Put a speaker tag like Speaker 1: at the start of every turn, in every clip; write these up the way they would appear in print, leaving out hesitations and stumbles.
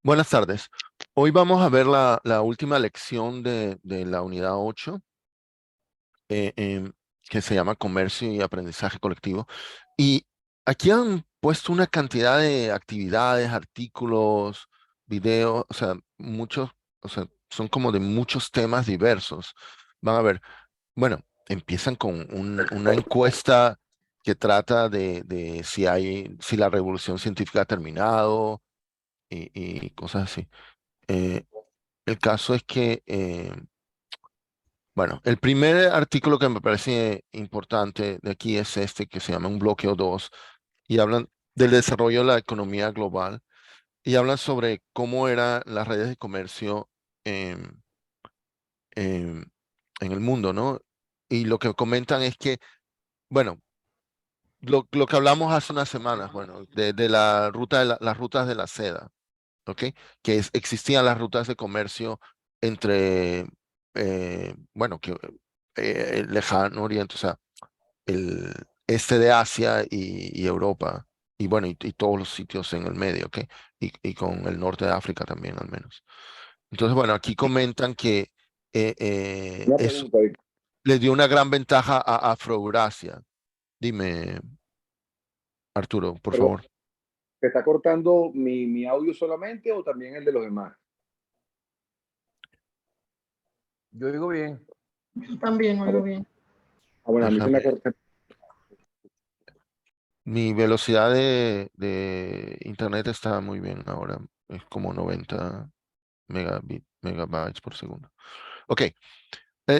Speaker 1: Buenas tardes. Hoy vamos a ver la última lección de la unidad 8, eh, em, que se llama Comercio y Aprendizaje Colectivo. Y aquí han puesto una cantidad de actividades, artículos, videos, o sea, muchos, o sea, son como de muchos temas diversos. Van a ver, bueno, empiezan con una encuesta que trata de si la revolución científica ha terminado y cosas así. Eh, el caso es que, bueno, el primer artículo que me parece importante de aquí es este que se llama Un bloqueo 2 y hablan del desarrollo de la economía global y hablan sobre cómo eran las redes de comercio en, en- en el mundo, ¿no? Y lo que comentan es que, bueno, lo que hablamos hace unas semanas, bueno, de la ruta las rutas de la seda. ¿Ok? Existían las rutas de comercio entre, bueno, el lejano oriente, o sea, el este de Asia y Europa, y bueno, y todos los sitios en el medio, ¿ok? Y con el norte de África también, al menos. Entonces, bueno, aquí comentan que
Speaker 2: Una
Speaker 1: eso
Speaker 2: pregunta, Víctor,
Speaker 1: le dio una gran ventaja a Afroeurasia. Dime, Arturo, por
Speaker 2: perdón,
Speaker 1: favor.
Speaker 2: ¿te está cortando mi audio solamente o también el de los demás? Yo digo bien.
Speaker 3: Yo también
Speaker 2: Ah,
Speaker 3: oigo
Speaker 2: bueno,
Speaker 3: bien.
Speaker 2: a mí se me
Speaker 1: Déjame.
Speaker 2: corta.
Speaker 1: Mi velocidad de internet está muy bien ahora. Es como 90 megabytes por segundo. Ok,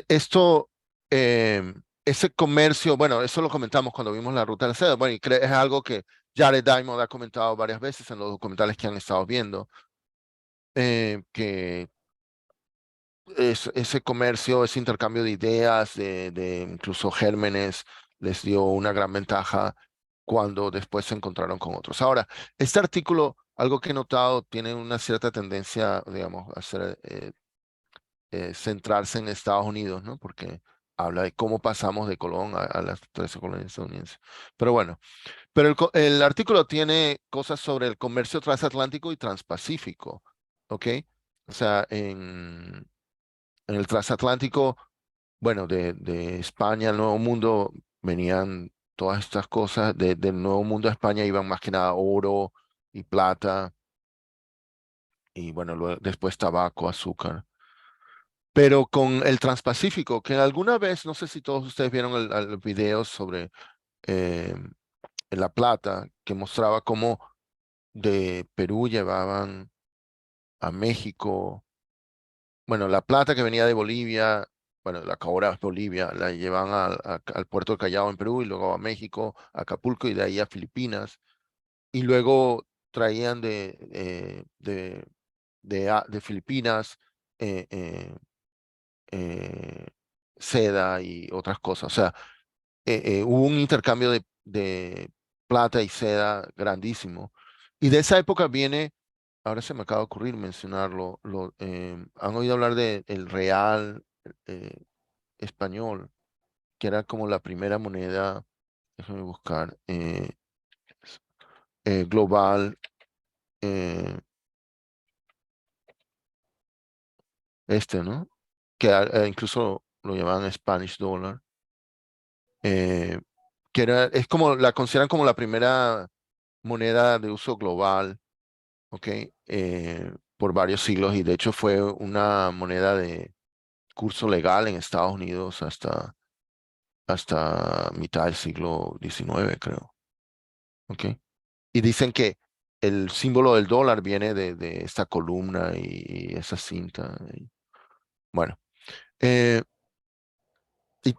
Speaker 1: esto, ese comercio, bueno, eso lo comentamos cuando vimos la ruta de la seda. Bueno, y es algo que Jared Diamond ha comentado varias veces en los documentales que han estado viendo, que ese comercio, ese intercambio de ideas, de incluso gérmenes, les dio una gran ventaja cuando después se encontraron con otros. Ahora, este artículo, algo que he notado, tiene una cierta tendencia, digamos, a centrarse en Estados Unidos, ¿no? Porque habla de cómo pasamos de Colón a las 13 colonias estadounidenses. Pero bueno, pero el artículo tiene cosas sobre el comercio transatlántico y transpacífico, ¿ok? O sea, en el transatlántico, bueno, de España al Nuevo Mundo venían todas estas cosas, del Nuevo Mundo a España iban más que nada oro y plata, y bueno, después tabaco, azúcar. Pero con el Transpacífico, que alguna vez, no sé si todos ustedes vieron el video sobre eh, la plata, que mostraba cómo de Perú llevaban a México. Bueno, la plata que venía de Bolivia, bueno, la que ahora es Bolivia, la llevan al puerto de Callao en Perú y luego a México, a Acapulco y de ahí a Filipinas. Y luego traían de Filipinas eh, eh, eh, seda y otras cosas. O sea, hubo un intercambio de plata y seda grandísimo. Y de esa época viene, ahora se me acaba de ocurrir mencionarlo, han oído hablar de el real eh, español, que era como la primera moneda, déjame buscar, global, ¿no? Que incluso lo llamaban Spanish dollar, eh, que es como, la consideran como la primera moneda de uso global, ¿ok? Por varios siglos y de hecho fue una moneda de curso legal en Estados Unidos hasta mitad del siglo XIX, creo, ¿ok? Y dicen que el símbolo del dólar viene de esta columna y esa cinta. Bueno, eh, y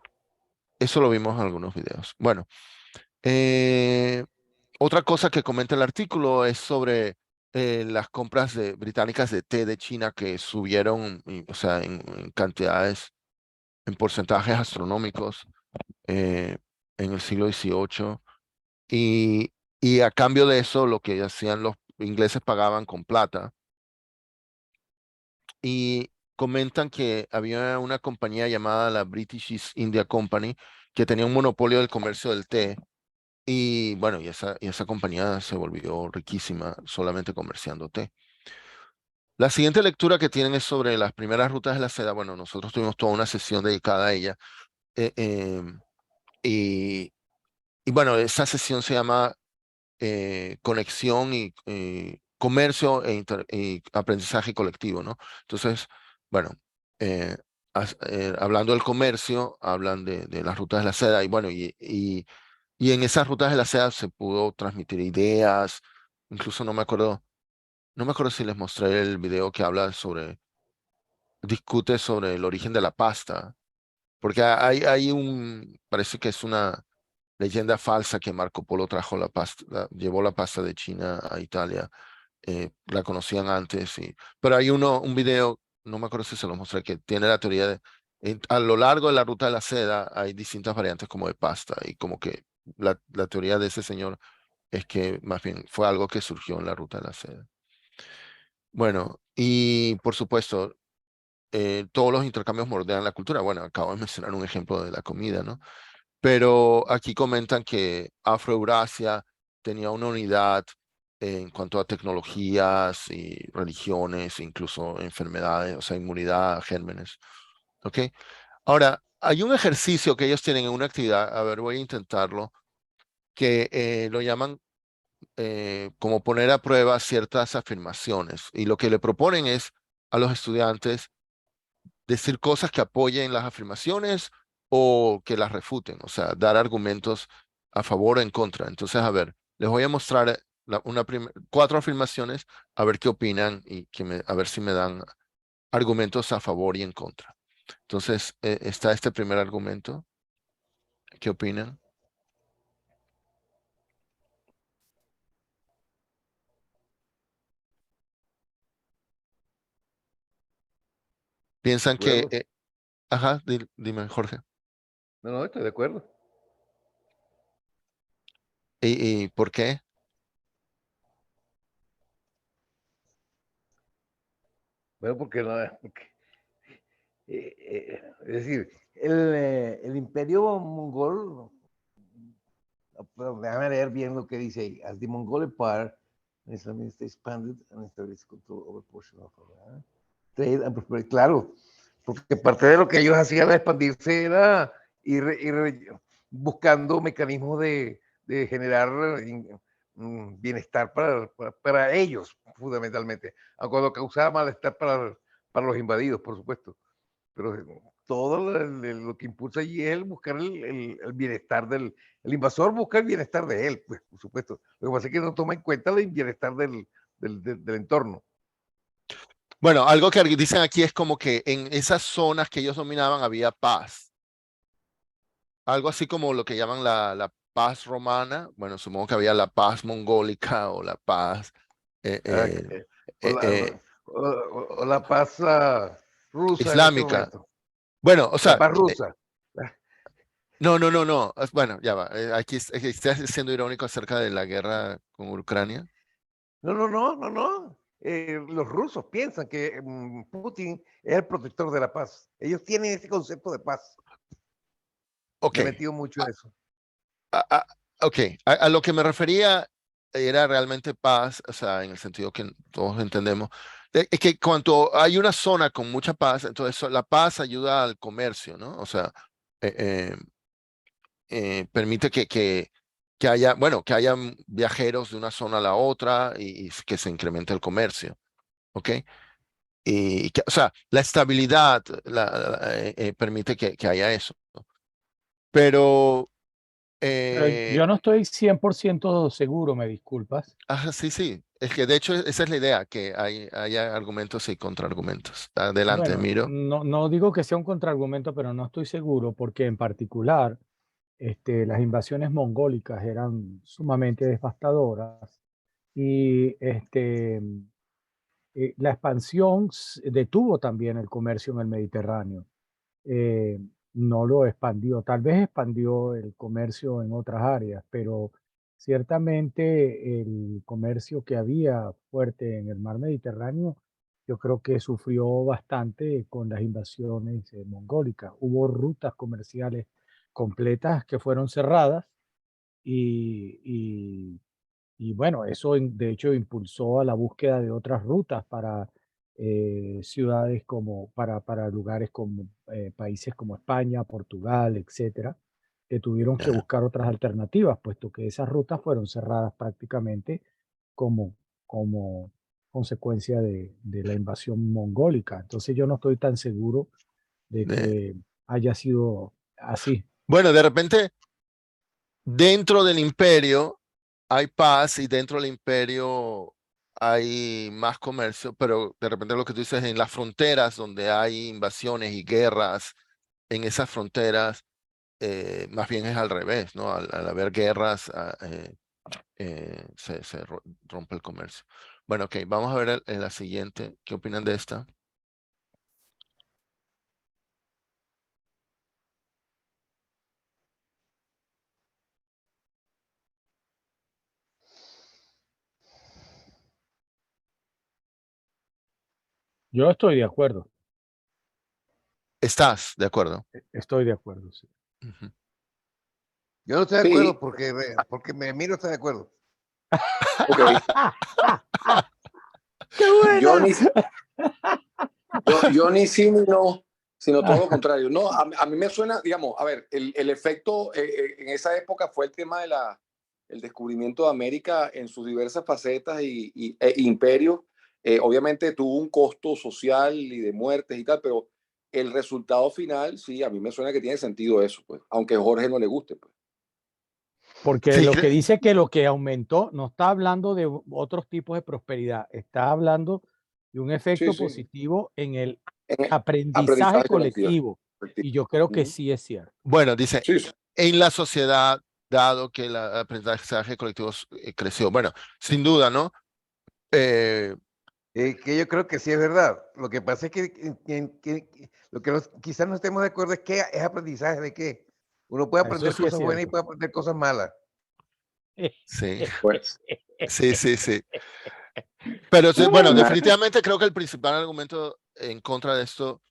Speaker 1: eso lo vimos en algunos videos. Bueno, eh, otra cosa que comenta el artículo es sobre las compras británicas de té de China que subieron, o sea, en cantidades, en porcentajes astronómicos eh, en el siglo XVIII. Y, y a cambio de eso, lo que hacían los ingleses pagaban con plata. Y comentan que había una compañía llamada la British East India Company que tenía un monopolio del comercio del té. Y bueno, y esa compañía se volvió riquísima solamente comerciando té. La siguiente lectura que tienen es sobre las primeras rutas de la seda. Bueno, nosotros tuvimos toda una sesión dedicada a ella. eh, em, y, y bueno, esa sesión se llama Conexión y Comercio y Aprendizaje Colectivo, ¿no? Entonces, bueno, eh, hablando del comercio, hablan de las rutas de la seda y bueno, y en esas rutas de la seda se pudo transmitir ideas, incluso no me acuerdo si les mostré el video que discute sobre el origen de la pasta, porque parece que es una leyenda falsa que Marco Polo trajo la pasta, llevó la pasta de China a Italia. La conocían antes, pero hay un video, no me acuerdo si se lo mostré, que tiene la teoría a lo largo de la ruta de la seda hay distintas variantes como de pasta y como que la teoría de ese señor es que más bien fue algo que surgió en la ruta de la seda. Bueno, y por supuesto, todos los intercambios moldean la cultura. Bueno, acabo de mencionar un ejemplo de la comida, ¿no? Pero aquí comentan que Afroeurasia tenía una unidad en cuanto a tecnologías y religiones, incluso enfermedades, o sea, inmunidad a gérmenes. ¿Ok? Ahora, hay un ejercicio que ellos tienen en una actividad, a ver, voy a intentarlo, que lo llaman como poner a prueba ciertas afirmaciones. Y lo que le proponen es a los estudiantes decir cosas que apoyen las afirmaciones o que las refuten, o sea, dar argumentos a favor o en contra. Entonces, a ver, les voy a mostrar cuatro afirmaciones, a ver qué opinan y a ver si me dan argumentos a favor y en contra. Entonces, está este primer argumento. ¿Qué opinan?
Speaker 3: De
Speaker 1: Piensan que,
Speaker 3: acuerdo.
Speaker 1: ajá, dime, Jorge.
Speaker 3: No, no, estoy de acuerdo.
Speaker 1: ¿Y por qué?
Speaker 3: Bueno, porque no, es decir, el imperio mongol, bueno, déjame leer bien lo que dice ahí. As the Mongol Empire, Islam expanded and established control over portion of trade and prosperity. Claro, porque parte de lo que ellos hacían al expandirse era ir buscando mecanismos de generar bienestar para ellos, fundamentalmente, aunque cuando causaba malestar para los invadidos, por supuesto. Pero todo lo que impulsa allí es el buscar el bienestar el invasor busca el bienestar de él, pues, por supuesto. Lo que pasa es que no toma en cuenta el bienestar del entorno.
Speaker 1: Bueno, algo que dicen aquí es como que en esas zonas que ellos dominaban había paz. Algo así como lo que llaman la paz romana. Bueno, supongo que había la paz mongólica o la paz eh,
Speaker 3: Ah,
Speaker 1: eh,
Speaker 3: o,
Speaker 1: eh,
Speaker 3: la,
Speaker 1: eh,
Speaker 3: o la paz rusa en este
Speaker 1: islámica.
Speaker 3: momento.
Speaker 1: Bueno, o
Speaker 3: La
Speaker 1: sea,
Speaker 3: paz rusa.
Speaker 1: no, no, no, no. Bueno, ya va. Aquí estás siendo irónico acerca de la guerra con Ucrania.
Speaker 3: No, no, no, no, no. Los rusos piensan que Putin es el protector de la paz. Ellos tienen ese concepto de paz.
Speaker 1: Ok.
Speaker 3: Me he metido mucho en eso.
Speaker 1: a- a- ok. A lo que me refería era realmente paz, o sea, en el sentido que todos entendemos. Es que cuando hay una zona con mucha paz, entonces la paz ayuda al comercio, ¿no? O sea, eh, eh, permite que haya, bueno, que hayan viajeros de una zona a la otra y que se incremente el comercio, ¿ok? O sea, la estabilidad permite que haya eso, ¿no? Pero,
Speaker 4: Pero
Speaker 1: eh,
Speaker 4: yo no estoy 100% seguro, me disculpas.
Speaker 1: sí, sí, es que de hecho esa es la idea, que haya argumentos y contraargumentos. Adelante,
Speaker 4: Bueno,
Speaker 1: Miro.
Speaker 4: no digo que sea un contraargumento, pero no estoy seguro porque en particular las invasiones mongólicas eran sumamente devastadoras y la expansión detuvo también el comercio en el Mediterráneo. eh, no lo expandió, tal vez expandió el comercio en otras áreas, pero ciertamente el comercio que había fuerte en el mar Mediterráneo, yo creo que sufrió bastante con las invasiones mongólicas. Hubo rutas comerciales completas que fueron cerradas y, y bueno, eso de hecho impulsó a la búsqueda de otras rutas ciudades como para lugares como países como España, Portugal, etcétera, que tuvieron que
Speaker 1: Ya.
Speaker 4: buscar otras alternativas, puesto que esas rutas fueron cerradas prácticamente como consecuencia de la invasión mongólica. Entonces yo no estoy tan seguro de
Speaker 1: De-
Speaker 4: que haya sido así.
Speaker 1: Bueno, de repente, dentro del imperio hay paz y dentro del imperio hay más comercio, pero de repente lo que tú dices en las fronteras donde hay invasiones y guerras, en esas fronteras más bien es al revés, ¿no? Al haber guerras rompe el comercio. Bueno, ok, vamos a ver la siguiente. ¿Qué opinan de esta?
Speaker 4: Yo estoy de acuerdo,
Speaker 1: ¿Estás de acuerdo?
Speaker 4: estoy de acuerdo, sí.
Speaker 1: Ujú.
Speaker 3: Yo no estoy de
Speaker 2: Sí,
Speaker 3: acuerdo porque me miro está de acuerdo.
Speaker 2: ok.
Speaker 4: ¡Qué
Speaker 2: Yo
Speaker 4: buena!
Speaker 2: ni, yo ni sí ni no, sino todo lo contrario. No, a mí me suena, digamos, a ver, el efecto en esa época fue el tema de el descubrimiento de América en sus diversas facetas e imperios. Obviamente tuvo un costo social y de muertes y tal, pero el resultado final, sí, a mí me suena que tiene sentido eso, pues, aunque a Jorge no le guste, pues.
Speaker 4: Porque
Speaker 1: Sí,
Speaker 4: lo que dice que lo que aumentó no está hablando de otros tipos de prosperidad, está hablando de un
Speaker 2: Sí,
Speaker 4: efecto
Speaker 2: sí.
Speaker 4: positivo en el
Speaker 2: En el
Speaker 4: aprendizaje
Speaker 2: aprendizaje colectivo.
Speaker 4: colectivo. Y yo creo que
Speaker 2: Ujú.
Speaker 4: sí es cierto.
Speaker 1: bueno, dice,
Speaker 2: Sí, sí.
Speaker 1: en la sociedad, dado que el aprendizaje colectivo creció. Bueno, sin duda, ¿no? Eh,
Speaker 3: Que yo creo que sí es verdad. Lo que pasa es lo que quizás no estemos de acuerdo es que es aprendizaje de qué. Uno puede
Speaker 4: Eso
Speaker 3: aprender
Speaker 4: sí es
Speaker 3: cosas buenas y
Speaker 4: cierto.
Speaker 3: puede aprender cosas malas.
Speaker 1: sí,
Speaker 2: Pues,
Speaker 1: sí, sí, sí. Pero bueno,
Speaker 2: nada,
Speaker 1: definitivamente creo que el principal argumento en contra de esto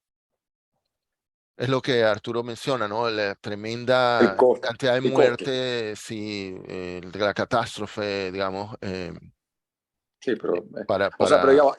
Speaker 1: es lo que Arturo menciona, ¿no? La
Speaker 2: el
Speaker 1: tremenda
Speaker 2: costo,
Speaker 1: cantidad de
Speaker 2: el costo.
Speaker 1: muertes y de la catástrofe, digamos,
Speaker 2: Sí, pero, o sea, pero
Speaker 1: para...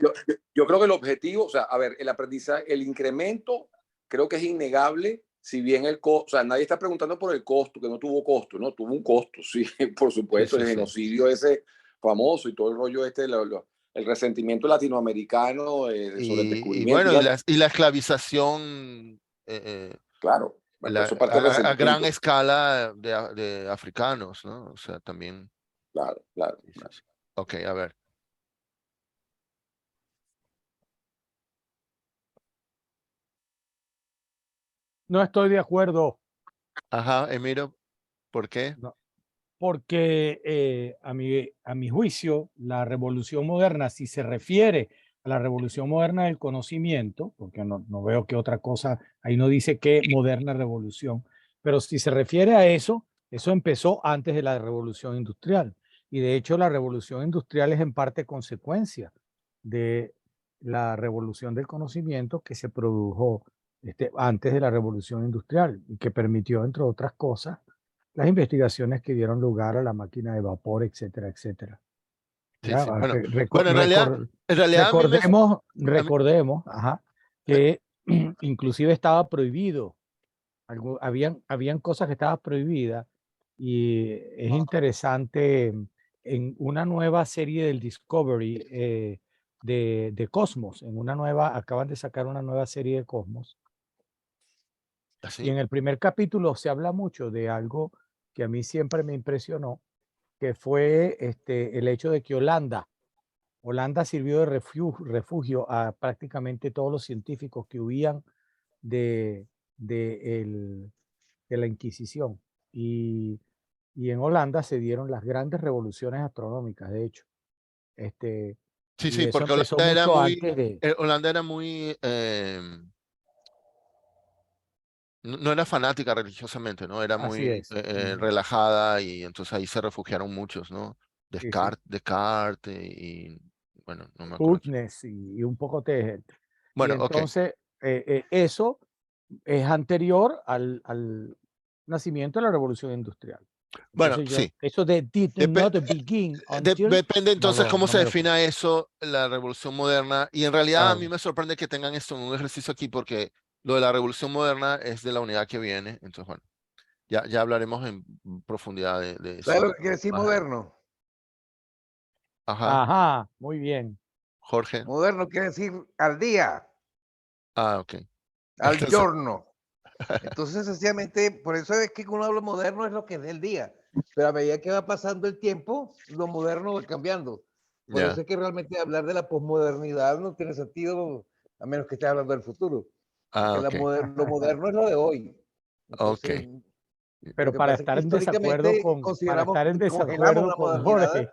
Speaker 2: yo creo que el objetivo, o sea, a ver, el aprendizaje, el incremento, creo que es innegable, si bien el costo, o sea, nadie está preguntando por el costo, que no tuvo costo, no, tuvo un costo, sí, por
Speaker 1: Sí,
Speaker 2: supuesto,
Speaker 1: sí,
Speaker 2: el
Speaker 1: sí.
Speaker 2: genocidio ese famoso y todo el rollo este, el resentimiento latinoamericano sobre el
Speaker 1: Y
Speaker 2: descubrimiento,
Speaker 1: bueno,
Speaker 2: y tal,
Speaker 1: y la esclavización
Speaker 2: claro, bueno, pero eso es parte del
Speaker 1: a gran
Speaker 2: resentimiento,
Speaker 1: escala de africanos, ¿no? O sea, también...
Speaker 2: claro, claro.
Speaker 1: Sí, sí, sí. Ok, a ver.
Speaker 4: No estoy de acuerdo.
Speaker 1: Ajá, Emiro, ¿por qué?
Speaker 4: No, porque a mi juicio, la revolución moderna, si se refiere a la revolución moderna del conocimiento, porque no veo que otra cosa, ahí no dice qué moderna revolución, pero si se refiere a eso, eso empezó antes de la revolución industrial. Y de hecho, la revolución industrial es en parte consecuencia de la revolución del conocimiento que se produjo antes de la revolución industrial y que permitió, entre otras cosas, las investigaciones que dieron lugar a la máquina de vapor, etcétera, etcétera.
Speaker 1: Sí,
Speaker 4: ¿Ya?
Speaker 1: sí. Bueno, bueno, en realidad a mí me... a mí-
Speaker 4: Recordemos, ajá,
Speaker 1: me-
Speaker 4: que inclusive estaba prohibido, habían cosas que estaban prohibidas y es interesante en una nueva serie del Discovery de Cosmos, acaban de sacar una nueva serie de Cosmos y
Speaker 1: ¿Así?
Speaker 4: en el primer capítulo se habla mucho de algo que a mí siempre me impresionó, que fue el hecho de que Holanda sirvió de refugio a prácticamente todos los científicos que huían de, de, de la Inquisición. Y en Holanda se dieron las grandes revoluciones astronómicas, de hecho. Este,
Speaker 1: Sí,
Speaker 4: y
Speaker 1: sí,
Speaker 4: eso
Speaker 1: porque
Speaker 4: empezó mucho antes de...
Speaker 1: Holanda era muy, no era fanática religiosamente, ¿no? Era
Speaker 4: Así
Speaker 1: muy
Speaker 4: es. Ujú.
Speaker 1: relajada y entonces ahí se refugiaron muchos, ¿no?
Speaker 4: Sí, sí.
Speaker 1: Descartes y, bueno, no me acuerdo.
Speaker 4: Putness y un poco de gente. Y
Speaker 1: Bueno, ok.
Speaker 4: entonces eso es anterior al nacimiento de la revolución industrial.
Speaker 1: Bueno,
Speaker 4: Entonces
Speaker 1: sí.
Speaker 4: eso de did not begin until,
Speaker 1: Depende entonces cómo
Speaker 4: no
Speaker 1: se
Speaker 4: me lo creo.
Speaker 1: defina eso, la revolución moderna. Y en realidad a mí
Speaker 4: Claro.
Speaker 1: me sorprende que tengan esto en un ejercicio aquí porque lo de la revolución moderna es de la unidad que viene. Entonces, bueno, ya hablaremos en profundidad de
Speaker 3: ¿Sabes
Speaker 1: eso
Speaker 3: lo que quiere decir
Speaker 1: más adelante.
Speaker 3: moderno?
Speaker 1: Ajá,
Speaker 4: Ajá, muy bien.
Speaker 1: Jorge.
Speaker 3: Moderno quiere decir al día,
Speaker 1: Ah, ok.
Speaker 3: al
Speaker 1: Entonces,
Speaker 3: giorno. Entonces, sencillamente, por eso es que uno habla moderno es lo que es del día. Pero a medida que va pasando el tiempo, lo moderno va cambiando. Por
Speaker 1: ya.
Speaker 3: eso es que realmente hablar de la posmodernidad no tiene sentido, a menos que estés hablando del futuro.
Speaker 1: Ah,
Speaker 3: Porque
Speaker 1: ok.
Speaker 3: lo moderno es lo de hoy.
Speaker 1: Ok.
Speaker 3: Entonces, lo
Speaker 4: Pero
Speaker 3: que pasa es que históricamente
Speaker 4: para
Speaker 3: consideramos
Speaker 4: estar en
Speaker 3: que congelamos
Speaker 4: desacuerdo
Speaker 3: la
Speaker 4: con
Speaker 3: modernidad.
Speaker 4: Jorge,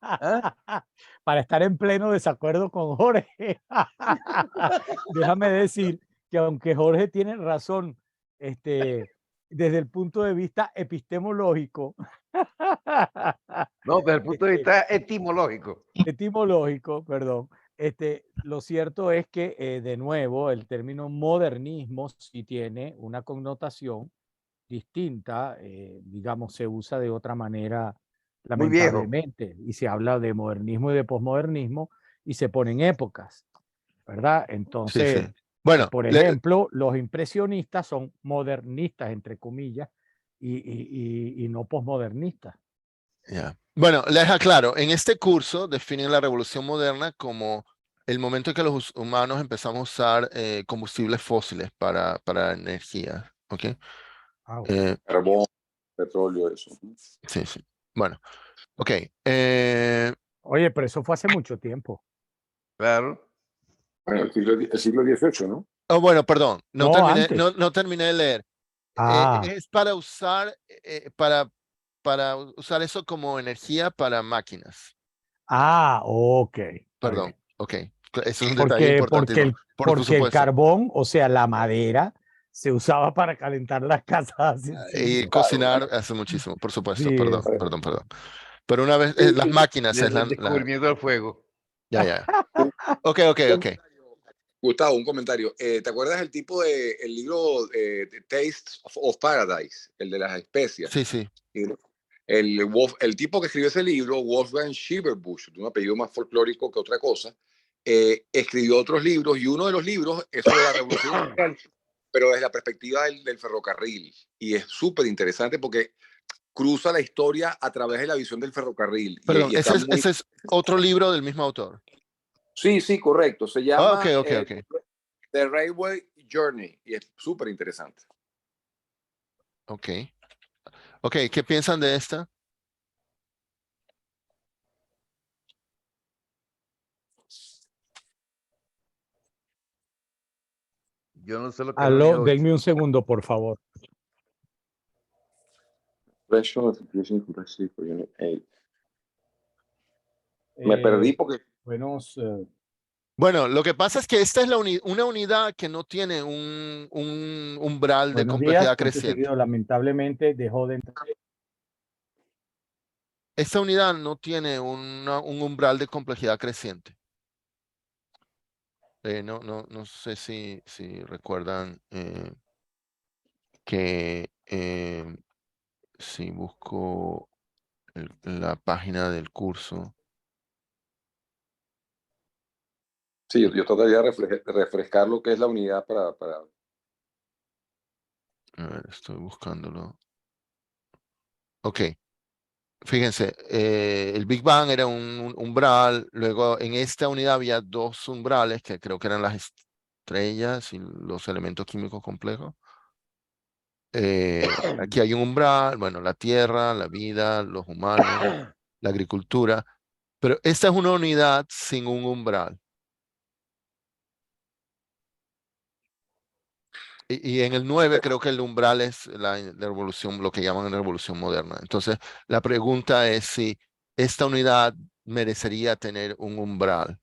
Speaker 3: ¿Ah?
Speaker 4: para estar en pleno desacuerdo con Jorge, déjame decir que aunque Jorge tiene razón, desde el punto de vista epistemológico,
Speaker 3: No, desde el punto de
Speaker 4: este,
Speaker 3: vista etimológico.
Speaker 4: etimológico, perdón, lo cierto es que, de nuevo, el término modernismo sí tiene una connotación distinta, digamos, se usa de otra manera,
Speaker 3: Muy viejo.
Speaker 4: lamentablemente, y se habla de modernismo y de posmodernismo y se ponen épocas, ¿verdad?
Speaker 1: Sí, sí.
Speaker 4: Entonces,
Speaker 1: Bueno,
Speaker 4: por ejemplo, los impresionistas son modernistas, entre comillas, y no posmodernistas.
Speaker 1: ya. Bueno, les aclaro, en este curso definen la revolución moderna como el momento en que los humanos empezamos a usar combustibles fósiles para energía. ¿Ok?
Speaker 4: Ah, ok.
Speaker 1: Eh,
Speaker 2: Carbón, petróleo, eso.
Speaker 1: sí, sí. Bueno, ok.
Speaker 4: Oye, pero eso fue hace mucho tiempo.
Speaker 3: Claro.
Speaker 2: Bueno, el siglo XVIII, ¿no?
Speaker 1: Oh, bueno, perdón,
Speaker 4: No, antes.
Speaker 1: no terminé de leer.
Speaker 4: Ah,
Speaker 1: Es para usar, para usar eso como energía para máquinas.
Speaker 4: ok, está
Speaker 1: Perdón,
Speaker 4: bien.
Speaker 1: ok. Eso es un detalle importantísimo. Por
Speaker 4: Porque el
Speaker 1: supuesto.
Speaker 4: carbón, o sea, la madera, se usaba para calentar las casas hace un
Speaker 1: Y
Speaker 4: siglo.
Speaker 2: Claro.
Speaker 1: cocinar hace muchísimo, por supuesto,
Speaker 4: Sí,
Speaker 1: perdón,
Speaker 4: sí.
Speaker 1: perdón, perdón. Pero una vez, las
Speaker 2: Y
Speaker 1: máquinas es
Speaker 3: Desde el descubrimiento del fuego.
Speaker 1: ya, ya.
Speaker 2: un
Speaker 1: Ok, ok, ok.
Speaker 2: comentario, Gustavo, un comentario. ¿Te acuerdas el tipo de el libro Taste of Paradise, el de las especias?
Speaker 1: Sí, sí.
Speaker 2: El tipo que escribió ese libro, Wolfgang Schieberbusch, de un apellido más folclórico que otra cosa, escribió otros libros y uno de los libros es sobre la Revolución Industrial, pero desde la perspectiva del ferrocarril. Y es súper interesante porque cruza la historia a través de la visión del ferrocarril
Speaker 1: Perdón,
Speaker 2: y está muy...
Speaker 1: ese es otro libro del mismo autor.
Speaker 2: Sí, sí, correcto. Se
Speaker 1: Ah, ok,
Speaker 2: llama
Speaker 1: ok, ok.
Speaker 2: The Railway Journey y es súper interesante.
Speaker 1: Ok. Ok, ¿qué piensan de esta?
Speaker 3: Yo no sé lo que es la
Speaker 4: Aló,
Speaker 3: unidad 8.
Speaker 4: denme un segundo, por favor.
Speaker 2: Special Notification Complexity for Unit 8. Me perdí
Speaker 4: Eh,
Speaker 2: porque...
Speaker 4: buenos,
Speaker 1: Bueno, lo que pasa es que esta es una unidad que no tiene un umbral de
Speaker 4: buenos días,
Speaker 1: complejidad
Speaker 4: punto
Speaker 1: creciente.
Speaker 4: seguido, lamentablemente dejó de entrar.
Speaker 1: Esta unidad no tiene un umbral de complejidad creciente. No sé si recuerdan que si busco la página del curso,
Speaker 2: Sí, yo trataría de refrescar lo que es la unidad para...
Speaker 1: a ver, estoy buscándolo. Ok, fíjense, el Big Bang era un umbral, luego en esta unidad había dos umbrales que creo que eran las estrellas y los elementos químicos complejos. Aquí hay un umbral, bueno, la tierra, la vida, los humanos, la agricultura, pero esta es una unidad sin un umbral. Y en el 9 creo que el umbral es la revolución, lo que llaman la revolución moderna. Entonces, la pregunta es si esta unidad merecería tener un umbral.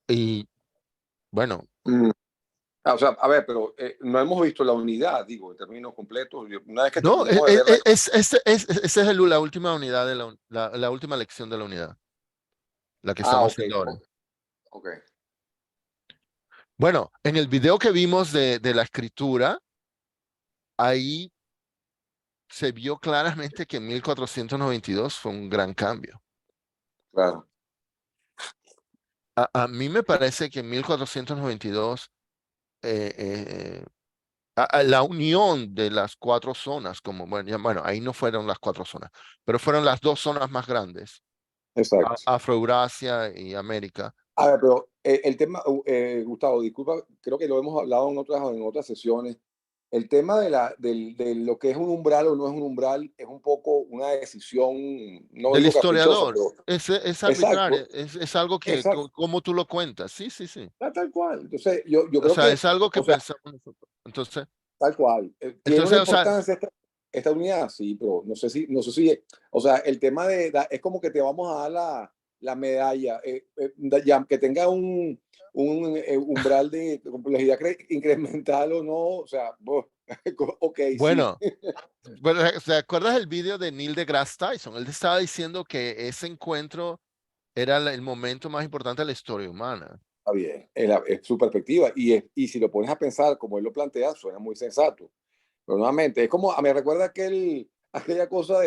Speaker 1: Y bueno,
Speaker 2: O sea, a ver, pero no hemos visto la unidad, digo, en términos completos. Una vez que
Speaker 1: no,
Speaker 2: terminemos de verla...
Speaker 1: esa es la última unidad de la última lección de la unidad, la que
Speaker 2: Ah,
Speaker 1: estamos
Speaker 2: ok,
Speaker 1: haciendo ahora.
Speaker 2: ok.
Speaker 1: Bueno, en el video que vimos de la escritura, ahí se vio claramente que en 1492 fue un gran cambio.
Speaker 2: Claro.
Speaker 1: A mí me parece que en 1492 la unión de las cuatro zonas, como bueno, ahí no fueron las cuatro zonas, pero fueron las dos zonas más grandes,
Speaker 2: Exacto.
Speaker 1: Afroeurasia y América.
Speaker 2: A ver, pero el tema, Gustavo, disculpa, creo que lo hemos hablado en otras sesiones. El tema de lo que es un umbral o no es un umbral es un poco una decisión, no
Speaker 1: Del
Speaker 2: digo caprichosa,
Speaker 1: historiador,
Speaker 2: pero
Speaker 1: es arbitrario,
Speaker 2: exacto,
Speaker 1: es algo que,
Speaker 2: exacto,
Speaker 1: como tú lo cuentas, sí, sí, sí.
Speaker 2: tal cual. Entonces, yo
Speaker 1: O
Speaker 2: creo
Speaker 1: sea,
Speaker 2: que,
Speaker 1: es algo que
Speaker 2: o sea,
Speaker 1: pensamos nosotros. Entonces,
Speaker 2: tal cual. Tiene una
Speaker 1: o sea,
Speaker 2: importancia esta unidad, sí, pero no sé si, o sea, el tema es como que te vamos a dar la medalla, ya que tenga un umbral de complejidad incremental o no, o sea, ok, sí,
Speaker 1: bueno, bueno, ¿te acuerdas el video de Neil deGrasse Tyson? Él estaba diciendo que ese encuentro era el momento más importante de la historia humana.
Speaker 2: está bien, es su perspectiva, y si lo pones a pensar como él lo plantea, suena muy sensato. Pero nuevamente, es como, me recuerda aquella cosa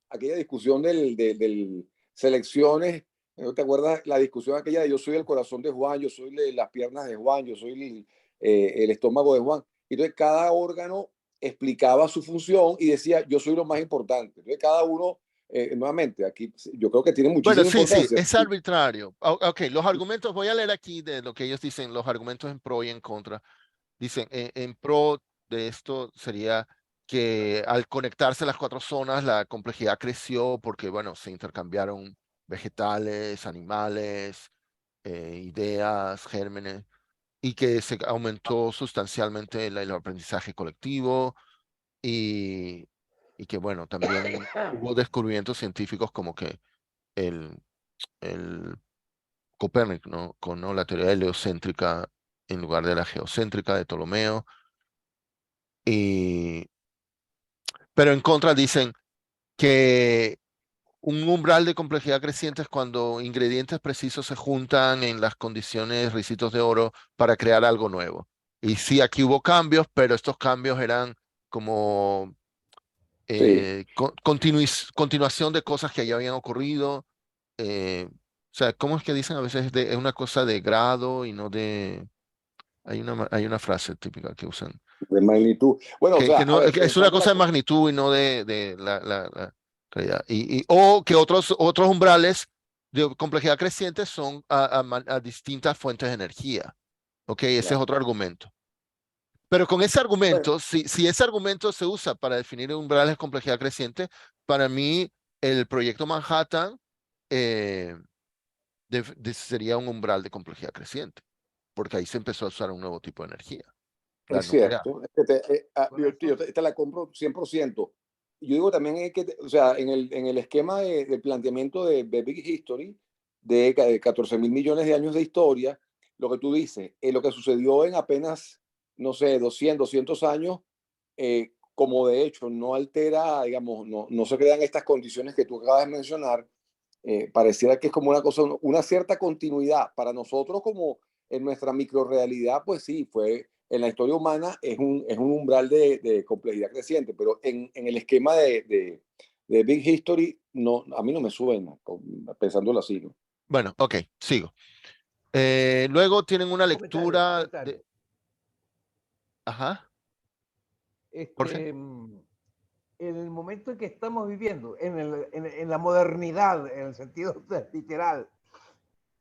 Speaker 2: aquella discusión del selecciones, ¿no te acuerdas la discusión aquella de yo soy el corazón de Juan, yo soy las piernas de Juan, yo soy el estómago de Juan? Entonces cada órgano explicaba su función y decía yo soy lo más importante. Entonces cada uno, nuevamente, aquí yo creo que tiene
Speaker 1: Bueno,
Speaker 2: muchísima
Speaker 1: sí, sí,
Speaker 2: importancia.
Speaker 1: es arbitrario. Ok, los argumentos, voy a leer aquí de lo que ellos dicen, los argumentos en pro y en contra. Dicen, en pro de esto sería que al conectarse las cuatro zonas, la complejidad creció porque, bueno, se intercambiaron vegetales, animales, ideas, gérmenes, y que se aumentó sustancialmente el aprendizaje colectivo y, y que, bueno, también hubo descubrimientos científicos como que el, el Copérnico, ¿no? Con la teoría heliocéntrica en lugar de la geocéntrica de Ptolomeo. Y, pero en contra dicen que un umbral de complejidad creciente es cuando ingredientes precisos se juntan en las condiciones ricitos de oro para crear algo nuevo. Y sí, aquí hubo cambios, pero estos cambios eran como
Speaker 2: Sí,
Speaker 1: continuación de cosas que ya habían ocurrido. O sea, ¿cómo es que dicen a veces? Es una cosa de grado y no de... hay una frase típica que usan.
Speaker 2: de magnitud. Bueno, o sea,
Speaker 1: Que
Speaker 2: a
Speaker 1: no,
Speaker 2: ver,
Speaker 1: que es una
Speaker 2: pensando
Speaker 1: cosa de magnitud y no de la realidad. O que otros umbrales de complejidad creciente son a distintas fuentes de energía. Ok, ese es
Speaker 2: claro.
Speaker 1: otro argumento. Pero con ese
Speaker 2: Bueno,
Speaker 1: argumento, si ese argumento se usa para definir umbrales de complejidad creciente, para mí el proyecto Manhattan eh, sería un umbral de complejidad creciente, porque ahí se empezó a usar un nuevo tipo de energía, la
Speaker 2: es
Speaker 1: nuclear.
Speaker 2: cierto, es que yo
Speaker 3: Correcto.
Speaker 2: te la compro 100%. Yo digo también es que, o sea, en el esquema del planteamiento de Big History, de 14 mil millones de años de historia, lo que tú dices, lo que sucedió en apenas, no sé, 200 años, como de hecho no altera, digamos, no se crean estas condiciones que tú acabas de mencionar, pareciera que es como una cosa, una cierta continuidad. Para nosotros como en nuestra microrealidad, pues sí, fue en la historia humana es un umbral de complejidad creciente, pero en el esquema de Big History, no, a mí no me suena, pensándolo así, ¿no?
Speaker 1: Bueno, ok, sigo. Luego tienen una
Speaker 3: Comentario,
Speaker 1: lectura de...
Speaker 3: comentario.
Speaker 1: Ajá, Jorge.
Speaker 3: En el momento en que estamos viviendo, en la modernidad, en el sentido literal,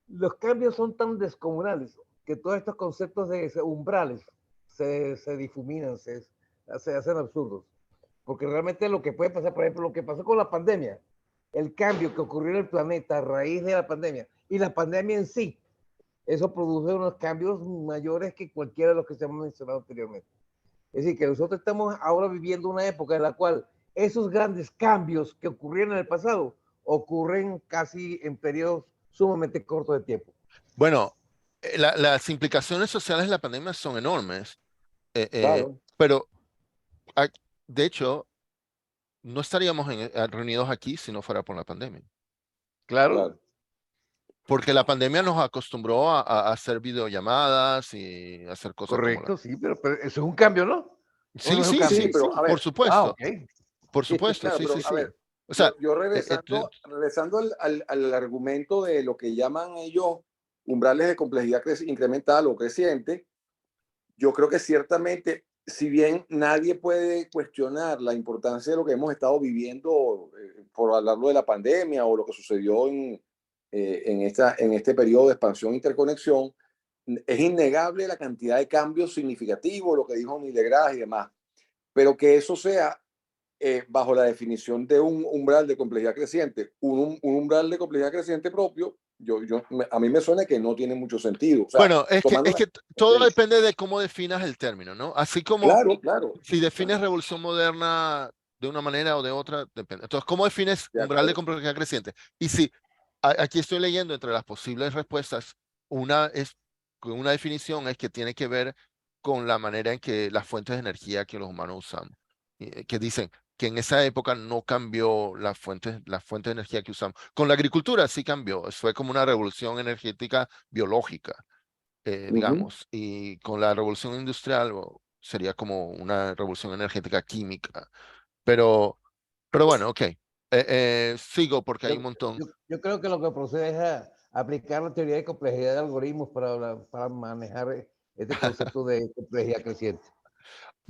Speaker 3: los cambios son tan descomunales que todos estos conceptos de umbrales se difuminan, se hacen absurdos. Porque realmente lo que puede pasar, por ejemplo, lo que pasó con la pandemia, el cambio que ocurrió en el planeta a raíz de la pandemia y la pandemia en sí, eso produce unos cambios mayores que cualquiera de los que se han mencionado anteriormente. Es decir, que nosotros estamos ahora viviendo una época en la cual esos grandes cambios que ocurrieron en el pasado ocurren casi en periodos sumamente cortos de tiempo.
Speaker 1: Bueno, las implicaciones sociales de la pandemia son enormes,
Speaker 2: Claro,
Speaker 1: pero ah, de hecho no estaríamos reunidos aquí si no fuera por la pandemia.
Speaker 3: Claro,
Speaker 2: claro.
Speaker 1: Porque la pandemia nos acostumbró a hacer videollamadas y hacer cosas como la...
Speaker 3: correcto, sí, pero eso es un cambio, ¿no? ¿O
Speaker 1: Sí,
Speaker 3: no es un
Speaker 1: sí,
Speaker 2: Sí,
Speaker 1: sí,
Speaker 3: cambio?
Speaker 2: pero
Speaker 1: sí,
Speaker 2: a
Speaker 1: por
Speaker 2: ver,
Speaker 3: Ah,
Speaker 1: supuesto.
Speaker 3: ok.
Speaker 1: por
Speaker 2: Sí,
Speaker 1: supuesto,
Speaker 2: claro,
Speaker 1: sí, sí,
Speaker 2: pero a
Speaker 1: sí.
Speaker 2: ver,
Speaker 1: O sea,
Speaker 2: yo
Speaker 1: eh, eh,
Speaker 2: regresando al argumento de lo que llaman ellos umbrales de complejidad incremental o creciente, yo creo que ciertamente, si bien nadie puede cuestionar la importancia de lo que hemos estado viviendo, por hablarlo de la pandemia o lo que sucedió en este periodo de expansión e interconexión, es innegable la cantidad de cambios significativos, lo que dijo Neil deGrasse y demás, pero que eso sea bajo la definición de un umbral de complejidad creciente, un umbral de complejidad creciente propio, a mí me suena que no tiene mucho sentido. O sea,
Speaker 1: bueno,
Speaker 2: tomando
Speaker 1: es
Speaker 2: la...
Speaker 1: que todo depende de cómo definas el término, ¿no? Así como
Speaker 2: Claro, claro,
Speaker 1: si defines
Speaker 2: claro,
Speaker 1: revolución moderna de una manera o de otra, depende. Entonces, ¿cómo defines
Speaker 2: de
Speaker 1: umbral de
Speaker 2: acuerdo.
Speaker 1: complejidad creciente? Y si aquí estoy leyendo entre las posibles respuestas, una definición es que tiene que ver con la manera en que las fuentes de energía que los humanos usamos, que dicen que en esa época no cambió las fuentes de energía que usamos. Con la agricultura sí cambió, fue como una revolución energética biológica,
Speaker 2: Ujú.
Speaker 1: digamos, y con la revolución industrial sería como una revolución energética química. Pero, pero bueno, ok. Sigo porque hay un montón.
Speaker 3: Yo creo que lo que procede es a aplicar la teoría de complejidad de algoritmos para manejar este concepto de complejidad creciente.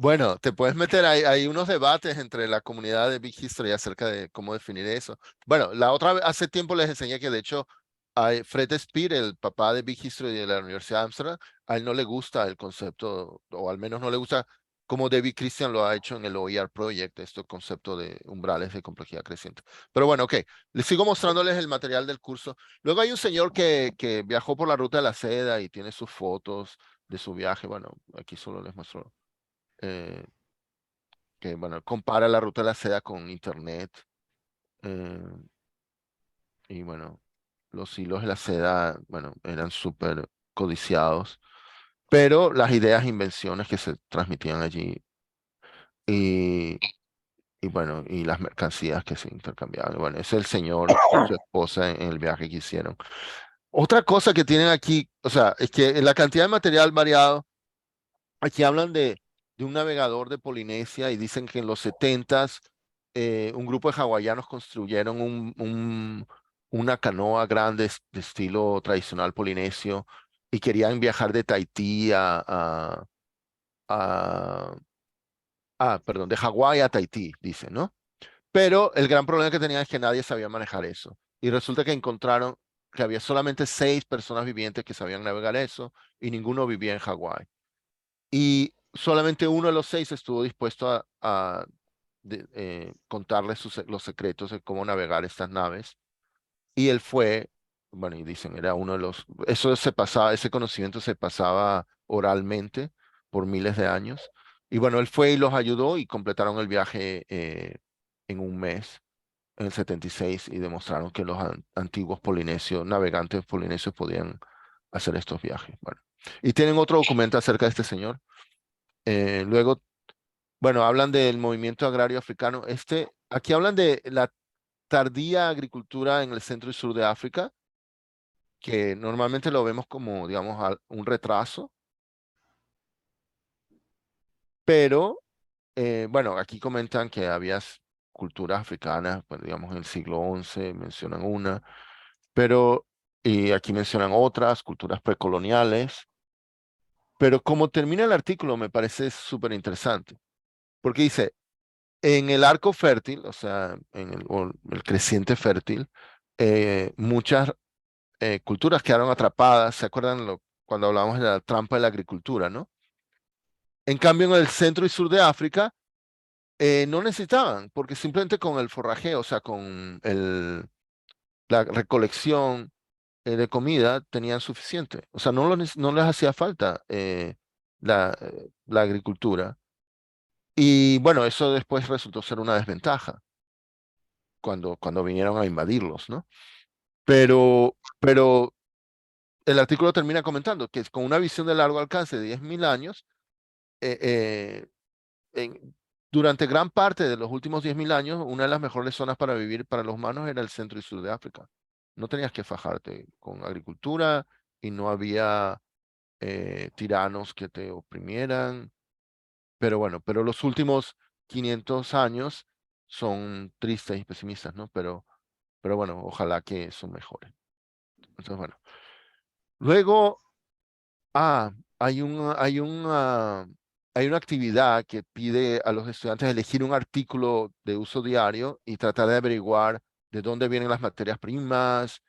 Speaker 1: Bueno, te puedes meter, hay unos debates entre la comunidad de Big History acerca de cómo definir eso. Bueno, la otra vez, hace tiempo les enseñé que de hecho Fred Speer, el papá de Big History de la Universidad de Amsterdam, a él no le gusta el concepto, o al menos no le gusta como David Christian lo ha hecho en el OER Project, este concepto de umbrales de complejidad creciente. Pero bueno, ok, les sigo mostrándoles el material del curso. Luego hay un señor que viajó por la ruta de la seda y tiene sus fotos de su viaje. Bueno, aquí solo les muestro. eh, que bueno, compara la ruta de la seda con internet. eh, y bueno, los hilos de la seda, bueno, eran súper codiciados, pero las ideas e invenciones que se transmitían allí y, y bueno, y las mercancías que se intercambiaban. Bueno, es el señor y su esposa en el viaje que hicieron. Otra cosa que tienen aquí, o sea, es que la cantidad de material variado, aquí hablan de un navegador de Polinesia y dicen que en los 70s un grupo de hawaianos construyeron una canoa grande de estilo tradicional polinesio y querían viajar de Tahití a- perdón, de Hawái a Tahití, dicen, ¿no? Pero el gran problema que tenían es que nadie sabía manejar eso. Y resulta que encontraron que había solamente 6 personas vivientes que sabían navegar eso y ninguno vivía en Hawái. Y solamente uno de los 6 estuvo dispuesto a contarles los secretos de cómo navegar estas naves. Y él fue, bueno, y dicen, era uno de ese conocimiento se pasaba oralmente por miles de años. Y bueno, él fue y los ayudó y completaron el viaje en un mes, en el 76, y demostraron que los antiguos polinesios, navegantes polinesios podían hacer estos viajes. Bueno, y tienen otro documento acerca de este señor. Luego, bueno, hablan del movimiento agrario africano. Aquí hablan de la tardía agricultura en el centro y sur de África, que normalmente lo vemos como, digamos, un retraso, pero, bueno, aquí comentan que había culturas africanas, pues, digamos, en el siglo XI, mencionan una, pero, y aquí mencionan otras, culturas precoloniales, pero como termina el artículo me parece súper interesante, porque dice, en el arco fértil, o sea, o el creciente fértil, muchas culturas quedaron atrapadas. ¿Se acuerdan cuando hablábamos de la trampa de la agricultura, no? En cambio, en el centro y sur de África, no necesitaban, porque simplemente con el forrajeo, o sea, con la recolección de comida, tenían suficiente. O sea, no les hacía falta la agricultura. Y bueno, eso después resultó ser una desventaja cuando vinieron a invadirlos, ¿no? Pero el artículo termina comentando que con una visión de largo alcance de 10.000 años, eh, durante gran parte de los últimos 10.000 años, una de las mejores zonas para vivir para los humanos era el centro y sur de África. No tenías que fajarte con agricultura y no había tiranos que te oprimieran. Pero bueno, pero los últimos 500 años son tristes y pesimistas, ¿no? Pero bueno, ojalá que eso mejore. Entonces, bueno. Luego, hay una actividad que pide a los estudiantes elegir un artículo de uso diario y tratar de averiguar de dónde vienen las materias primas,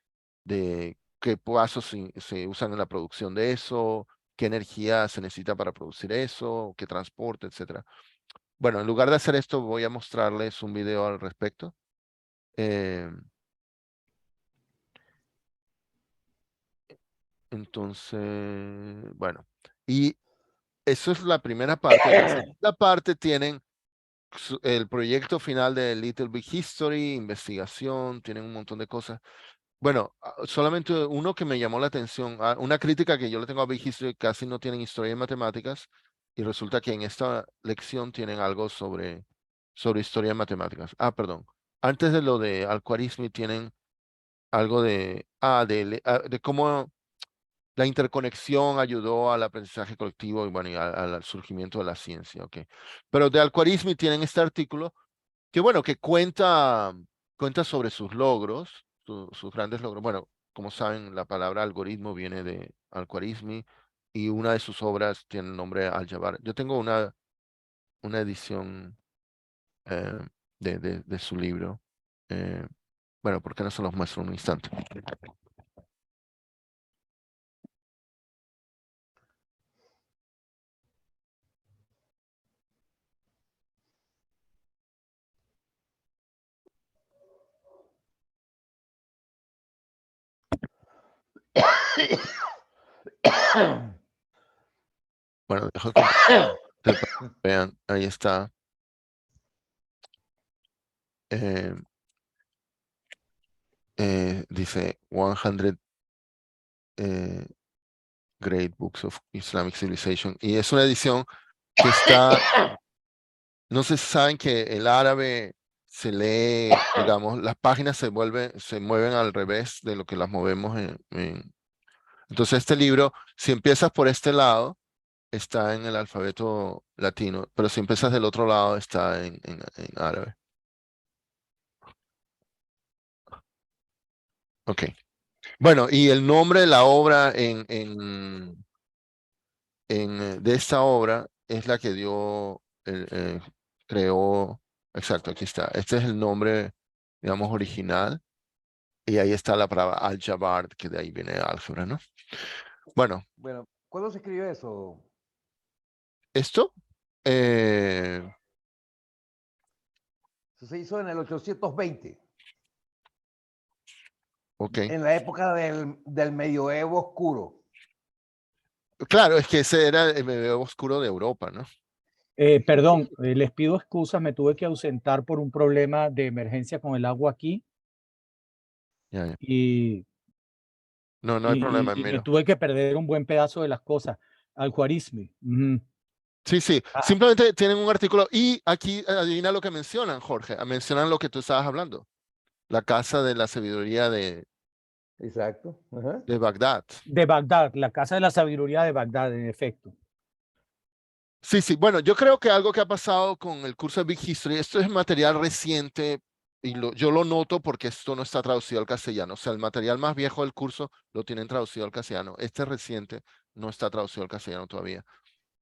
Speaker 1: de qué pasos se usan en la producción de eso, qué energía se necesita para producir eso, qué transporte, etcétera. Bueno, en lugar de hacer esto, voy a mostrarles un video al respecto. Entonces, bueno, y eso es la primera parte. La segunda parte tienen el proyecto final de Little Big History, investigación, tienen un montón de cosas. Bueno, solamente uno que me llamó la atención, una crítica que yo le tengo a Big History, casi no tienen historia y matemáticas, y resulta que en esta lección tienen algo sobre historia y matemáticas. Perdón. Antes de lo de Al-Khwarizmi tienen algo de cómo la interconexión ayudó al aprendizaje colectivo y, bueno, y al surgimiento de la ciencia, ¿ok? Pero de Al-Khwarizmi tienen este artículo que, bueno, que cuenta sobre sus logros, sus grandes logros. Bueno, como saben, la palabra algoritmo viene de Al-Khwarizmi y una de sus obras tiene el nombre Al-Jabbar. Yo tengo una edición eh, de su libro. Eh, bueno, ¿por qué no se los muestro un instante? Bueno, dejo que vean, ahí está. Eh, dice 100 Great Books of Islamic Civilization. Y es una edición que está, no sé si saben que el árabe se lee, digamos, las páginas se mueven al revés de lo que las movemos Entonces este libro, si empiezas por este lado, está en el alfabeto latino, pero si empiezas del otro lado, está en árabe. Ok. Bueno, y el nombre de la obra de esta obra es la que creó, exacto, aquí está. Este es el nombre, digamos, original. Y ahí está la palabra Al-Jabbar, que de ahí viene álgebra, ¿no? Bueno,
Speaker 3: Bueno, ¿cuándo se escribió eso?
Speaker 1: esto, eh,
Speaker 3: Eso se hizo en el 820,
Speaker 1: ok.
Speaker 3: en la época del medioevo oscuro.
Speaker 1: Claro, es que ese era el medioevo oscuro de Europa, ¿no?
Speaker 4: Perdón, les pido excusas, me tuve que ausentar por un problema de emergencia con el agua aquí
Speaker 1: Ya, ya.
Speaker 4: y,
Speaker 1: No, no hay
Speaker 4: y,
Speaker 1: problema,
Speaker 4: y me
Speaker 1: miro.
Speaker 4: tuve que perder un buen pedazo de las cosas. Al-Khwarizmi. Ujú.
Speaker 1: Sí, sí.
Speaker 4: Ah,
Speaker 1: Simplemente tienen un artículo y aquí adivina lo que mencionan, Jorge. Mencionan lo que tú estabas hablando. La casa de la sabiduría
Speaker 3: Exacto. Ajá.
Speaker 1: de Bagdad.
Speaker 4: de Bagdad, la Casa de la Sabiduría de Bagdad, en efecto.
Speaker 1: Sí, sí. Bueno, yo creo que algo que ha pasado con el curso de Big History, esto es material reciente y yo lo noto porque esto no está traducido al castellano. O sea, el material más viejo del curso lo tienen traducido al castellano. Este reciente no está traducido al castellano todavía.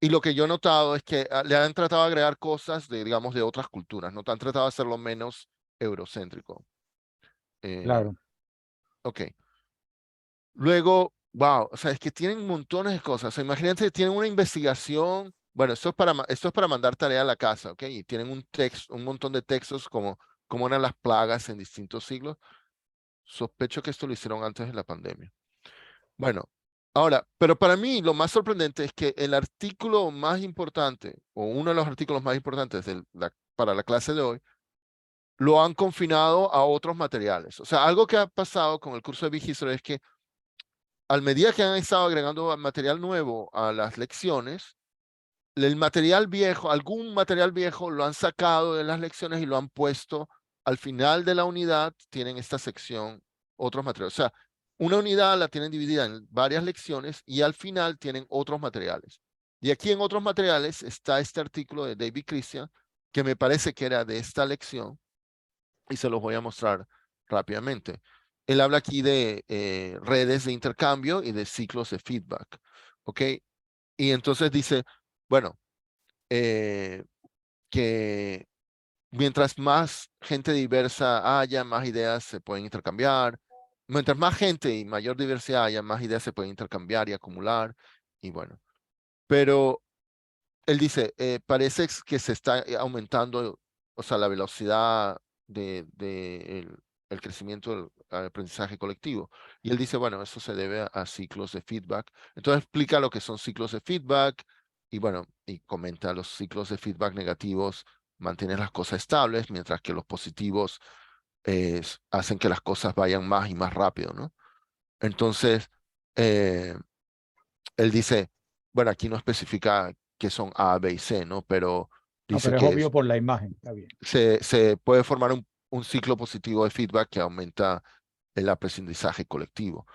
Speaker 1: Y lo que yo he notado es que le han tratado de agregar cosas de, digamos, de otras culturas, ¿no? Han tratado de hacerlo menos eurocéntrico. Eh,
Speaker 4: Claro.
Speaker 1: ok. Luego, wow, o sea, es que tienen montones de cosas. O sea, imagínate, tienen una investigación. Bueno, esto es para mandar tarea a la casa, ¿ok? Y tienen un montón de textos como cómo eran las plagas en distintos siglos. Sospecho que esto lo hicieron antes de la pandemia. Bueno, ahora, pero para mí lo más sorprendente es que el artículo más importante, o uno de los artículos más importantes para la clase de hoy, lo han confinado a otros materiales. O sea, algo que ha pasado con el curso de Big History es que al medida que han estado agregando material nuevo a las lecciones, el material viejo, algún material viejo lo han sacado de las lecciones y lo han puesto al final de la unidad, tienen esta sección, otros materiales. O sea, una unidad la tienen dividida en varias lecciones y al final tienen otros materiales. Y aquí en otros materiales está este artículo de David Christian, que me parece que era de esta lección, y se los voy a mostrar rápidamente. Él habla aquí de redes de intercambio y de ciclos de feedback, ¿ok? Y entonces dice, bueno, que mientras más gente diversa haya, más ideas se pueden intercambiar. Mientras más gente y mayor diversidad haya, más ideas se pueden intercambiar y acumular. Y bueno, pero él dice, parece que se está aumentando, o sea, la velocidad de el crecimiento del aprendizaje colectivo. Y él dice, bueno, eso se debe a ciclos de feedback. Entonces explica lo que son ciclos de feedback y bueno, y comenta los ciclos de feedback negativos mantienen las cosas estables, mientras que los positivos hacen que las cosas vayan más y más rápido, ¿no? Entonces, eh, él dice, bueno, aquí no especifica que son A, B y C, ¿no? Pero
Speaker 4: No,
Speaker 1: dice
Speaker 4: pero es
Speaker 1: que
Speaker 4: obvio por la imagen, está bien.
Speaker 1: se puede formar un ciclo positivo de feedback que aumenta el aprendizaje colectivo.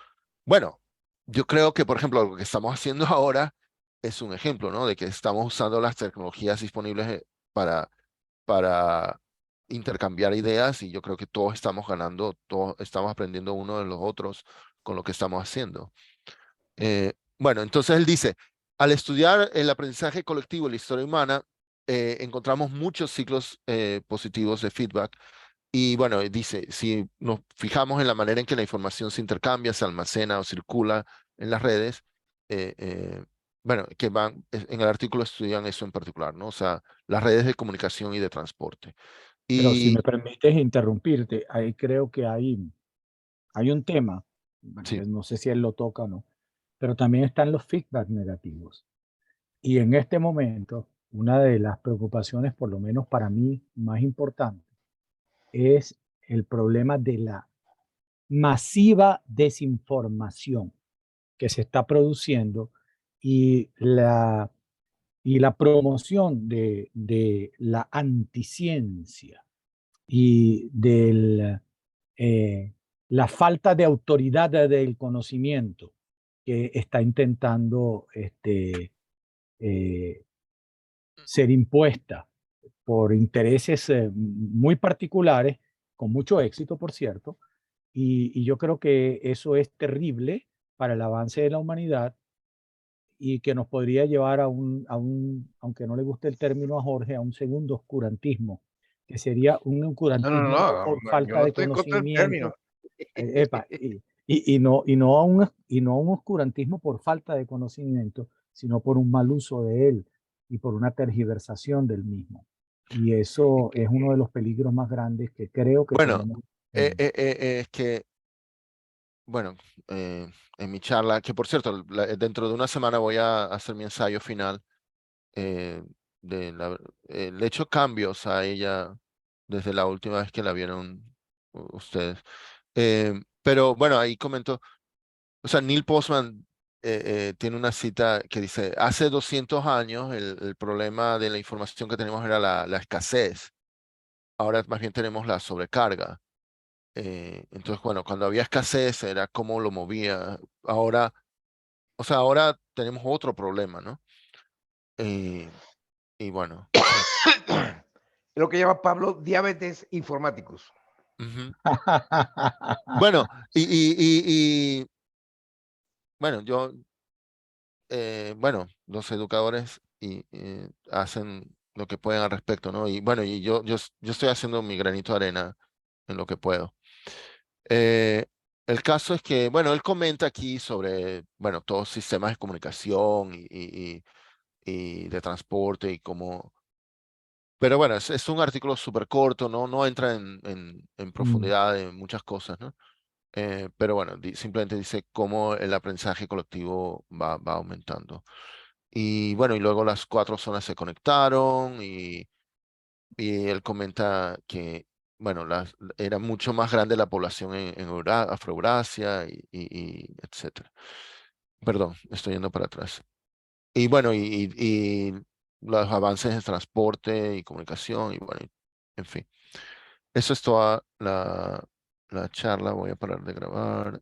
Speaker 1: Bueno, yo creo que, por ejemplo, lo que estamos haciendo ahora es un ejemplo, ¿no? De que estamos usando las tecnologías disponibles para intercambiar ideas y yo creo que todos estamos ganando, todos estamos aprendiendo uno de los otros con lo que estamos haciendo. Bueno, entonces él dice, al estudiar el aprendizaje colectivo y la historia humana, encontramos muchos ciclos positivos de feedback. Y bueno, dice, si nos fijamos en la manera en que la información se intercambia, se almacena o circula en las redes, eh, eh, bueno, que van, en el artículo estudian eso en particular, ¿no? O sea, las redes de comunicación y de transporte.
Speaker 4: Pero si
Speaker 1: Y
Speaker 4: me permites interrumpirte, ahí creo que hay un tema, bueno,
Speaker 1: sí,
Speaker 4: que no sé si él lo toca o no, pero también están los feedback negativos. Y en este momento, una de las preocupaciones, por lo menos para mí, más importante, es el problema de la masiva desinformación que se está produciendo y la promoción de la anticiencia y de la falta de autoridad del conocimiento que está intentando eh, ser impuesta por intereses muy particulares, con mucho éxito, por cierto, y yo creo que eso es terrible para el avance de la humanidad y que nos podría llevar aunque no le guste el término a Jorge, a un segundo oscurantismo, que sería un
Speaker 3: No, no,
Speaker 4: oscurantismo no por
Speaker 3: no, yo
Speaker 4: falta
Speaker 3: no
Speaker 4: de
Speaker 3: estoy en contra del término.
Speaker 4: conocimiento, epa, y no a un oscurantismo por falta de conocimiento, sino por un mal uso de él y por una tergiversación del mismo. Y eso es uno de los peligros más grandes que creo que
Speaker 1: bueno,
Speaker 4: tenemos.
Speaker 1: es que, bueno, en mi charla, que por cierto, dentro de una semana voy a hacer mi ensayo final. eh, le he hecho cambios a ella desde la última vez que la vieron ustedes. Pero bueno, ahí comentó, o sea, Neil Postman tiene una cita que dice, hace 200 años el problema de la información que tenemos era la escasez, ahora más bien tenemos la sobrecarga. Entonces, bueno, cuando había escasez era cómo lo movía. Ahora, o sea, ahora tenemos otro problema, ¿no? Eh, y bueno, sí.
Speaker 3: Lo que llama Pablo diabetes informáticos.
Speaker 1: Ujú. Bueno, y bueno, bueno, los educadores hacen lo que pueden al respecto, ¿no? Y bueno, yo estoy haciendo mi granito de arena en lo que puedo. Eh, el caso es que, bueno, él comenta aquí sobre, bueno, todos sistemas de comunicación y de transporte y cómo. Pero bueno, es un artículo súper corto, ¿no? No entra en
Speaker 4: Mm.
Speaker 1: profundidad en muchas cosas, ¿no? Pero bueno, simplemente dice cómo el aprendizaje colectivo va aumentando. Y bueno, y luego las cuatro zonas se conectaron y él comenta que, bueno, era mucho más grande la población en Afroeurasia y etcétera. Perdón, estoy yendo para atrás. Y bueno, y los avances en transporte y comunicación y bueno, en fin. Eso es toda la charla. Voy a parar de grabar.